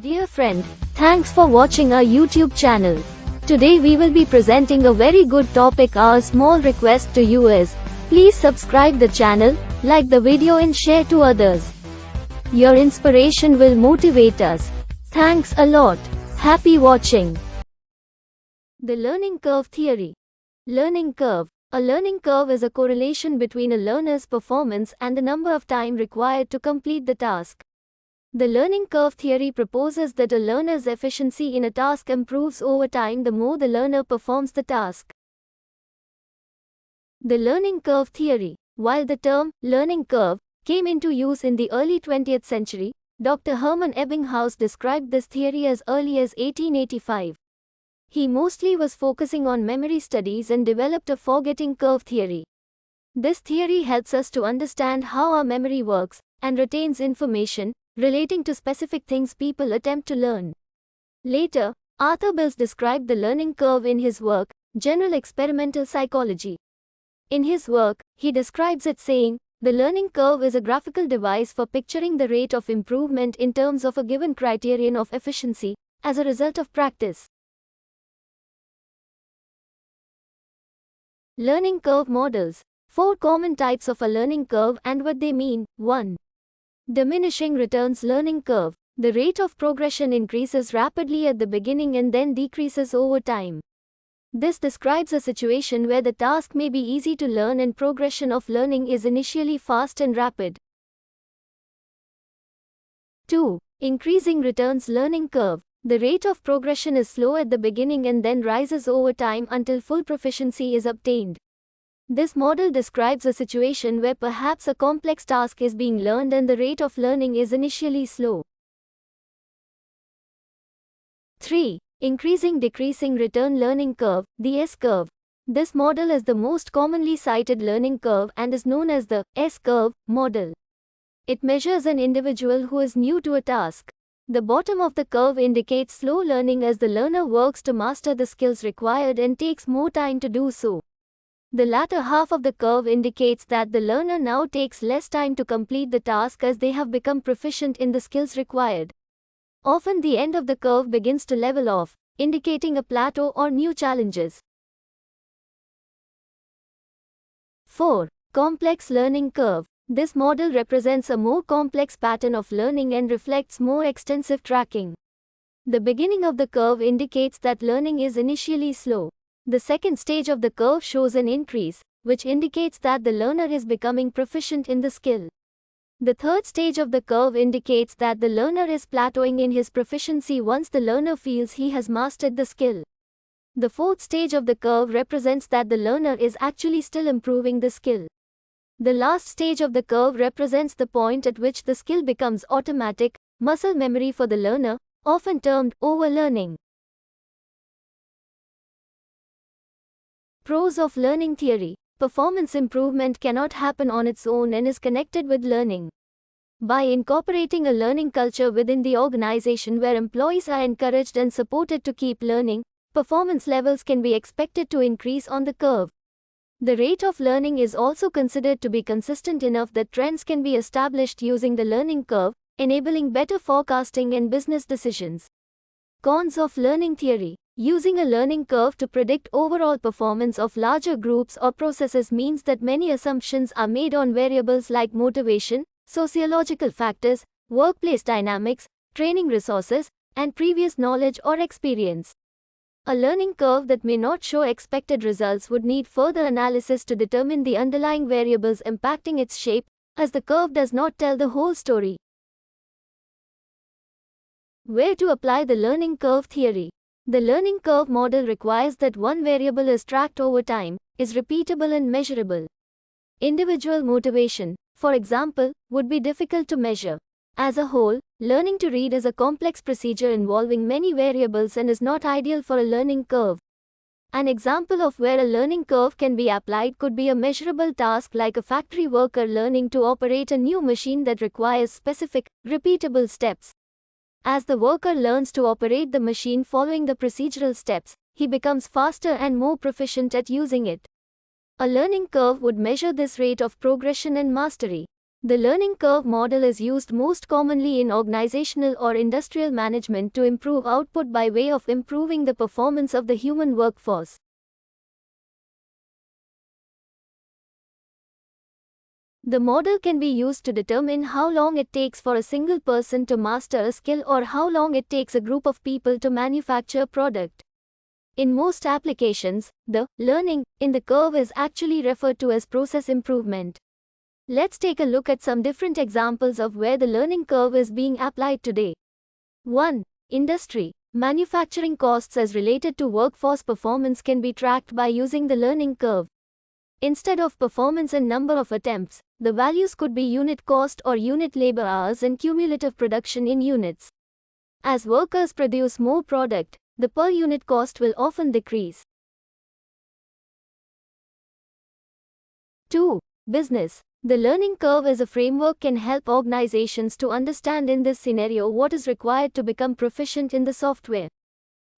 Dear friend, thanks for watching our YouTube channel. Today we will be presenting a very good topic. Our small request to you is, please subscribe the channel, like the video and share to others. Your inspiration will motivate us. Thanks a lot. Happy watching. The learning curve theory. Learning curve. A learning curve is a correlation between a learner's performance and the number of time required to complete the task. The learning curve theory proposes that a learner's efficiency in a task improves over time the more the learner performs the task. The learning curve theory. While the term learning curve came into use in the early 20th century, Dr. Hermann Ebbinghaus described this theory as early as 1885. He mostly was focusing on memory studies and developed a forgetting curve theory. This theory helps us to understand how our memory works and retains information relating to specific things people attempt to learn. Later, Arthur Bills described the learning curve in his work, General Experimental Psychology. In his work, he describes it saying, the learning curve is a graphical device for picturing the rate of improvement in terms of a given criterion of efficiency, as a result of practice. Learning curve models. 4 common types of a learning curve and what they mean. 1. Diminishing returns learning curve. The rate of progression increases rapidly at the beginning and then decreases over time. This describes a situation where the task may be easy to learn and progression of learning is initially fast and rapid. 2. Increasing returns learning curve. The rate of progression is slow at the beginning and then rises over time until full proficiency is obtained. This model describes a situation where perhaps a complex task is being learned and the rate of learning is initially slow. 3. Increasing decreasing return learning curve, the S-curve. This model is the most commonly cited learning curve and is known as the S-curve model. It measures an individual who is new to a task. The bottom of the curve indicates slow learning as the learner works to master the skills required and takes more time to do so. The latter half of the curve indicates that the learner now takes less time to complete the task as they have become proficient in the skills required. Often the end of the curve begins to level off, indicating a plateau or new challenges. 4. Complex learning curve. This model represents a more complex pattern of learning and reflects more extensive tracking. The beginning of the curve indicates that learning is initially slow. The second stage of the curve shows an increase, which indicates that the learner is becoming proficient in the skill. The third stage of the curve indicates that the learner is plateauing in his proficiency once the learner feels he has mastered the skill. The fourth stage of the curve represents that the learner is actually still improving the skill. The last stage of the curve represents the point at which the skill becomes automatic, muscle memory for the learner, often termed overlearning. Pros of learning theory. Performance improvement cannot happen on its own and is connected with learning. By incorporating a learning culture within the organization where employees are encouraged and supported to keep learning, performance levels can be expected to increase on the curve. The rate of learning is also considered to be consistent enough that trends can be established using the learning curve, enabling better forecasting and business decisions. Cons of learning theory. Using a learning curve to predict overall performance of larger groups or processes means that many assumptions are made on variables like motivation, sociological factors, workplace dynamics, training resources, and previous knowledge or experience. A learning curve that may not show expected results would need further analysis to determine the underlying variables impacting its shape, as the curve does not tell the whole story. Where to apply the learning curve theory? The learning curve model requires that one variable is tracked over time, is repeatable and measurable. Individual motivation, for example, would be difficult to measure. As a whole, learning to read is a complex procedure involving many variables and is not ideal for a learning curve. An example of where a learning curve can be applied could be a measurable task like a factory worker learning to operate a new machine that requires specific, repeatable steps. As the worker learns to operate the machine following the procedural steps, he becomes faster and more proficient at using it. A learning curve would measure this rate of progression and mastery. The learning curve model is used most commonly in organizational or industrial management to improve output by way of improving the performance of the human workforce. The model can be used to determine how long it takes for a single person to master a skill or how long it takes a group of people to manufacture a product. In most applications, the learning in the curve is actually referred to as process improvement. Let's take a look at some different examples of where the learning curve is being applied today. 1. Industry. Manufacturing costs as related to workforce performance can be tracked by using the learning curve. Instead of performance and number of attempts, the values could be unit cost or unit labor hours and cumulative production in units. As workers produce more product, the per unit cost will often decrease. 2. Business. The learning curve as a framework can help organizations to understand in this scenario what is required to become proficient in the software.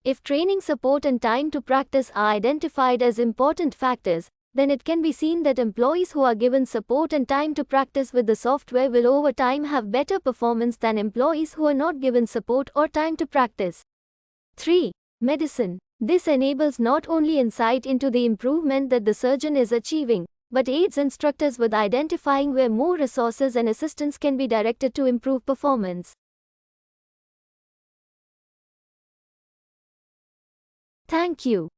If training, support, and time to practice are identified as important factors, then it can be seen that employees who are given support and time to practice with the software will over time have better performance than employees who are not given support or time to practice. 3. Medicine. This enables not only insight into the improvement that the surgeon is achieving, but aids instructors with identifying where more resources and assistance can be directed to improve performance. Thank you.